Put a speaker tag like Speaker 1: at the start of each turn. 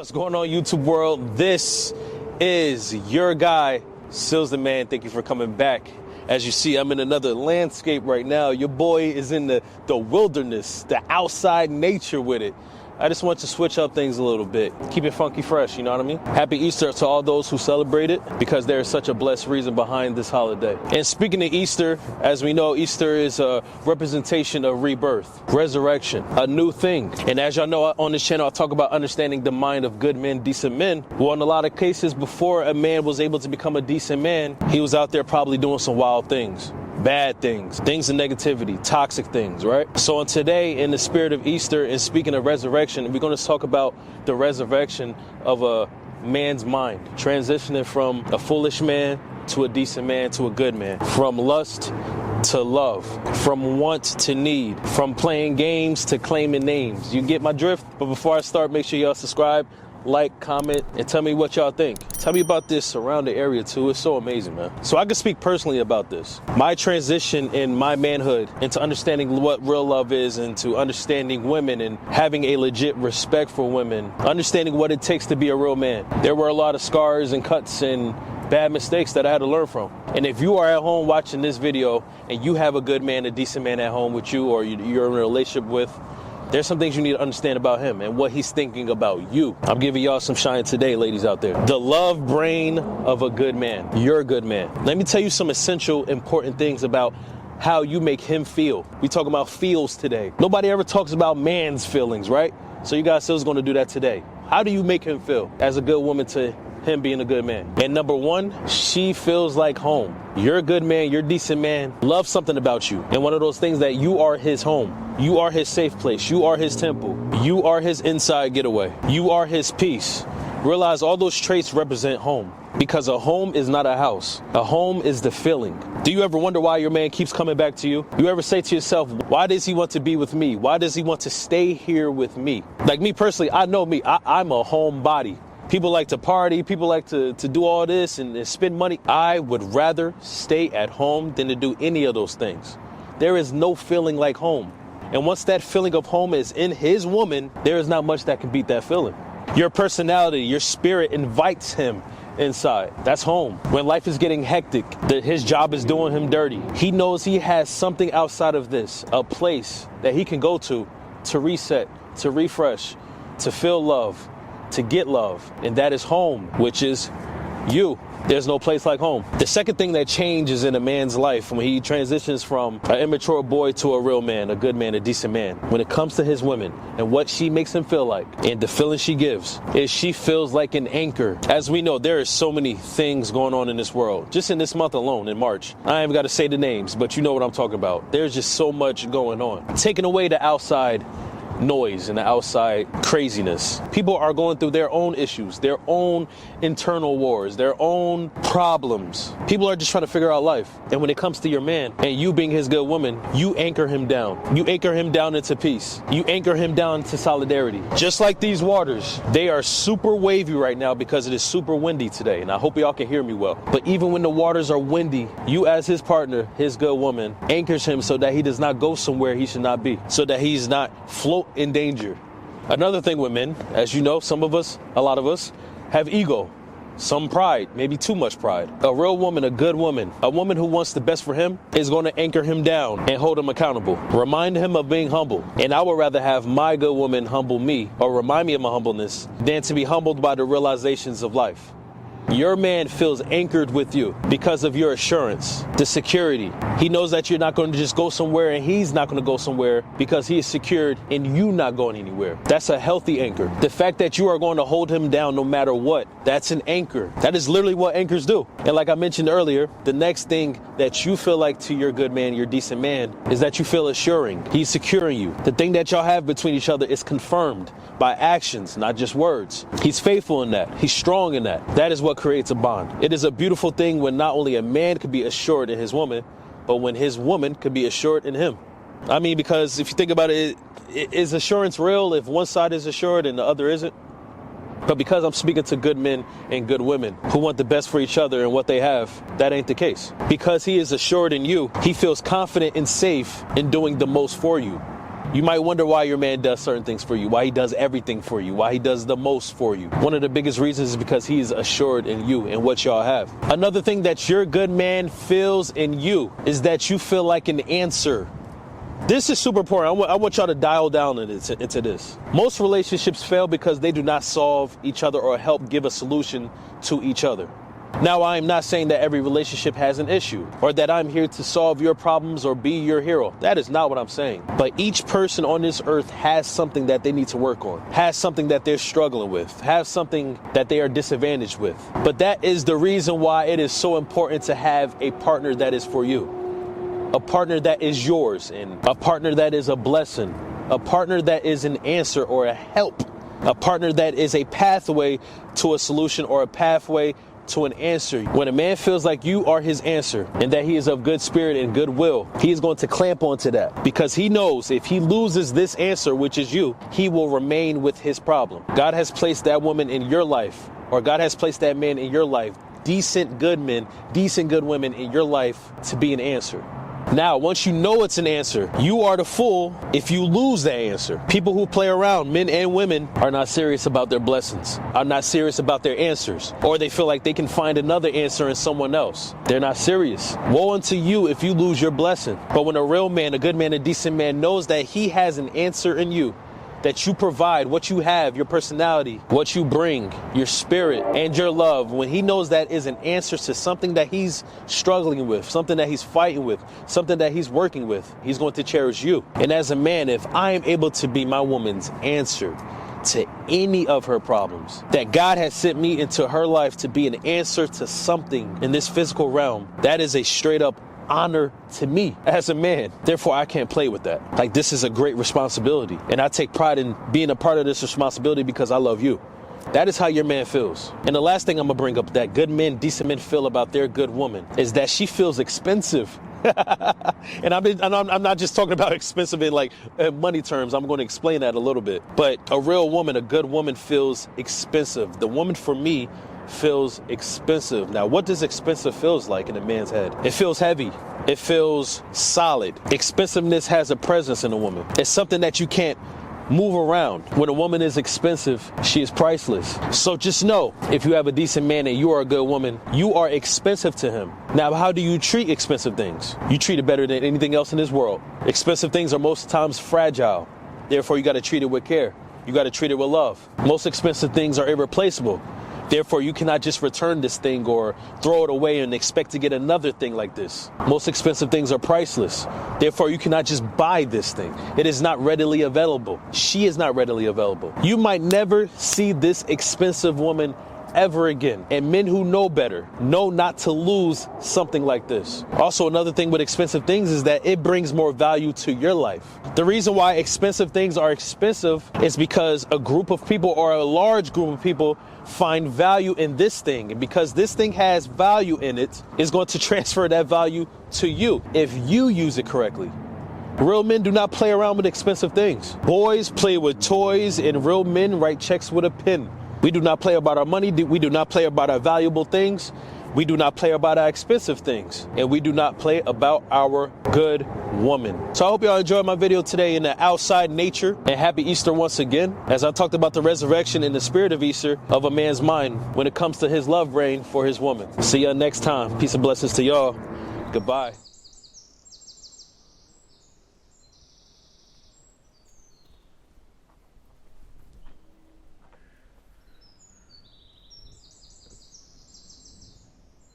Speaker 1: What's going on, YouTube world? This is your guy, Sealz the Man. Thank you for coming back. As you see, I'm in another landscape right now. Your boy is in the wilderness, the outside nature with it. I just want to switch up things a little bit. Keep it funky fresh, you know what I mean? Happy Easter to all those who celebrate it, because there is such a blessed reason behind this holiday. And speaking of Easter, as we know, Easter is a representation of rebirth, resurrection, a new thing. And as y'all know, on this channel, I talk about understanding the mind of good men, decent men. Well, in a lot of cases, before a man was able to become a decent man, he was out there probably doing some wild things. Bad things of negativity, toxic things, right? So on today, in the spirit of Easter and speaking of resurrection, we're going to talk about the resurrection of a man's mind, transitioning from a foolish man to a decent man to a good man, from lust to love, from want to need, from playing games to claiming names. You get my drift? But before I start, make sure y'all subscribe, like, comment, and tell me what y'all think. Tell me about this surrounding area too. It's so amazing, man. So I can speak personally about this. My transition in my manhood into understanding what real love is, and to understanding women and having a legit respect for women, understanding what it takes to be a real man. There were a lot of scars and cuts and bad mistakes that I had to learn from. And if you are at home watching this video and you have a good man, a decent man at home with you, or you're in a relationship with, there's some things you need to understand about him and what he's thinking about you. I'm giving y'all some shine today, ladies out there. The love brain of a good man. You're a good man. Let me tell you some essential, important things about how you make him feel. We talk about feels today. Nobody ever talks about man's feelings, right? So you guys still going to do that today. How do you make him feel as a good woman to him being a good man? And number one, she feels like home. You're a good man, you're a decent man. Love something about you. And one of those things that you are his home. You are his safe place. You are his temple. You are his inside getaway. You are his peace. Realize all those traits represent home, because a home is not a house. A home is the feeling. Do you ever wonder why your man keeps coming back to you? You ever say to yourself, why does he want to be with me? Why does he want to stay here with me? Like me personally, I know me. I'm a homebody. People like to party, people like to do all this and spend money. I would rather stay at home than to do any of those things. There is no feeling like home. And once that feeling of home is in his woman, there is not much that can beat that feeling. Your personality, your spirit invites him inside. That's home. When life is getting hectic, his job is doing him dirty, he knows he has something outside of this, a place that he can go to reset, to refresh, to feel love, to get love, and that is home, which is you. There's no place like home. The second thing that changes in a man's life when he transitions from an immature boy to a real man, a good man, a decent man, when it comes to his women and what she makes him feel like and the feeling she gives, is she feels like an anchor. As we know, there are so many things going on in this world. Just in this month alone, in March, I ain't got to say the names, but you know what I'm talking about. There's just so much going on. Taking away the outside noise and the outside craziness. People are going through their own issues, their own internal wars, their own problems. People are just trying to figure out life. And when it comes to your man and you being his good woman, you anchor him down. You anchor him down into peace. You anchor him down to solidarity. Just like these waters, they are super wavy right now because it is super windy today. And I hope y'all can hear me well. But even when the waters are windy, you as his partner, his good woman, anchors him so that he does not go somewhere he should not be, so that he's not float in danger. Another thing with men, as you know, some of us, a lot of us, have ego, some pride, maybe too much pride. A real woman, a good woman, a woman who wants the best for him is going to anchor him down and hold him accountable, remind him of being humble. And I would rather have my good woman humble me or remind me of my humbleness than to be humbled by the realizations of life. Your man feels anchored with you because of your assurance, the security. He knows that you're not going to just go somewhere, and he's not going to go somewhere because he is secured in you not going anywhere. That's a healthy anchor. The fact that you are going to hold him down no matter what, that's an anchor. That is literally what anchors do. And like I mentioned earlier, the next thing that you feel like to your good man, your decent man, is that you feel assuring. He's securing you. The thing that y'all have between each other is confirmed by actions, not just words. He's faithful in that. He's strong in that. That is what creates a bond. It is a beautiful thing when not only a man could be assured in his woman, but when his woman could be assured in him. I mean, because if you think about it, is assurance real if one side is assured and the other isn't? But because I'm speaking to good men and good women who want the best for each other and what they have, that ain't the case. Because he is assured in you, he feels confident and safe in doing the most for you. You might wonder why your man does certain things for you, why he does everything for you, why he does the most for you. One of the biggest reasons is because he's assured in you and what y'all have. Another thing that your good man feels in you is that you feel like an answer. This is super important. I want y'all to dial down into this. Most relationships fail because they do not solve each other or help give a solution to each other. Now, I am not saying that every relationship has an issue or that I'm here to solve your problems or be your hero. That is not what I'm saying. But each person on this earth has something that they need to work on, has something that they're struggling with, has something that they are disadvantaged with. But that is the reason why it is so important to have a partner that is for you, a partner that is yours, and a partner that is a blessing, a partner that is an answer or a help, a partner that is a pathway to a solution or a pathway to an answer. When a man feels like you are his answer and that he is of good spirit and goodwill, he is going to clamp onto that because he knows if he loses this answer, which is you, he will remain with his problem. God has placed that woman in your life, or God has placed that man in your life, decent good men, decent good women in your life to be an answer. Now, once you know it's an answer, you are the fool if you lose that answer. People who play around, men and women, are not serious about their blessings, are not serious about their answers, or they feel like they can find another answer in someone else. They're not serious. Woe unto you if you lose your blessing. But when a real man, a good man, a decent man knows that he has an answer in you, that you provide, what you have, your personality, what you bring, your spirit, and your love, when he knows that is an answer to something that he's struggling with, something that he's fighting with, something that he's working with, he's going to cherish you. And as a man, if I am able to be my woman's answer to any of her problems, that God has sent me into her life to be an answer to something in this physical realm, that is a straight up honor to me as a man. Therefore, I can't play with that. Like, this is a great responsibility, and I take pride in being a part of this responsibility because I love you. That is how your man feels. And the last thing I'm gonna bring up that good men, decent men feel about their good woman is that she feels expensive. And I'm not just talking about expensive in like money terms. I'm going to explain that a little bit. But a real woman, a good woman, feels expensive. The woman for me feels expensive. Now, what does expensive feels like in a man's head? It feels heavy. It feels solid. Expensiveness has a presence in a woman. It's something that you can't move around. When a woman is expensive, she is priceless. So just know, if you have a decent man and you are a good woman, you are expensive to him. Now, how do you treat expensive things? You treat it better than anything else in this world. Expensive things are most times fragile. Therefore, you got to treat it with care. You got to treat it with love. Most expensive things are irreplaceable. Therefore, you cannot just return this thing or throw it away and expect to get another thing like this. Most expensive things are priceless. Therefore, you cannot just buy this thing. It is not readily available. She is not readily available. You might never see this expensive woman ever again. And men who know better know not to lose something like this. Also, another thing with expensive things is that it brings more value to your life. The reason why expensive things are expensive is because a group of people or a large group of people find value in this thing. And because this thing has value in it, it's going to transfer that value to you if you use it correctly. Real men do not play around with expensive things. Boys play with toys and real men write checks with a pen. We do not play about our money. We do not play about our valuable things. We do not play about our expensive things. And we do not play about our good woman. So I hope y'all enjoyed my video today in the outside nature. And happy Easter once again, as I talked about the resurrection in the spirit of Easter of a man's mind when it comes to his love reign for his woman. See y'all next time. Peace and blessings to y'all. Goodbye.